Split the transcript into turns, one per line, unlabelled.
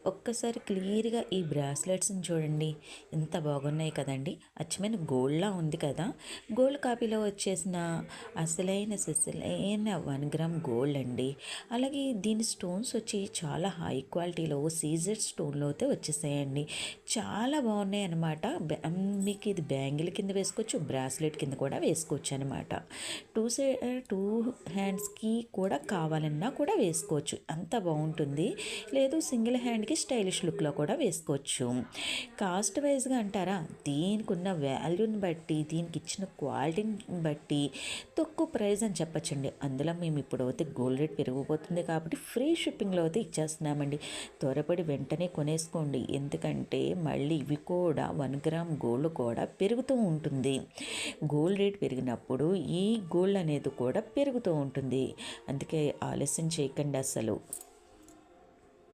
ఒక్కసారి క్లియర్‌గా ఈ బ్రాస్లెట్స్‌ని చూడండి. ఎంత బాగున్నాయి కదండీ! అచ్చమైన గోల్డ్‌లా ఉంది కదా! గోల్డ్ కాపీలో వచ్చేసిన అసలైన సిసలైన 1 గ్రామ్ గోల్డ్ అండి. అలాగే దీని స్టోన్స్ వచ్చి చాలా హై క్వాలిటీలో సీజెడ్ స్టోన్‌లో అయితే వచ్చేసాయండి. చాలా బాగున్నాయన్నమాట. మీకు ఇది బ్యాంగిల్ కింద వేసుకోవచ్చు, బ్రాస్లెట్ కింద కూడా వేసుకోవచ్చనమాట. 2 హ్యాండ్స్‌కి కూడా కావాలన్నా కూడా వేసుకోవచ్చు. అంత బాగుంటుంది. లేదు సింగిల్ హ్యాండ్‌కి స్టైలిష్ లుక్‌లో కూడా వేసుకోవచ్చు. కాస్ట్ వైజ్‌గా అంటారా? దీనికున్న వాల్యూని బట్టి, దీనికిచ్చిన క్వాలిటీని బట్టి తక్కువ ప్రైస్ అని చెప్పొచ్చండి. అందులో మేము ఇప్పుడైతే గోల్డ్ రేట్ పెరిగిపోతుంది కాబట్టి ఫ్రీ షిప్పింగ్‌లో అయితే ఇచ్చేస్తున్నామండి. త్వరపడి వెంటనే కొనేసుకోండి. ఎందుకంటే మళ్ళీ ఇవి కూడా 1 గ్రామ్ గోల్డ్ కూడా పెరుగుతూ ఉంటుంది. గోల్డ్ రేట్ పెరిగినప్పుడు ఈ గోల్డ్ అనేది కూడా పెరుగుతూ ఉంటుంది. అందుకే ఆలస్యం చేయకండి అసలు.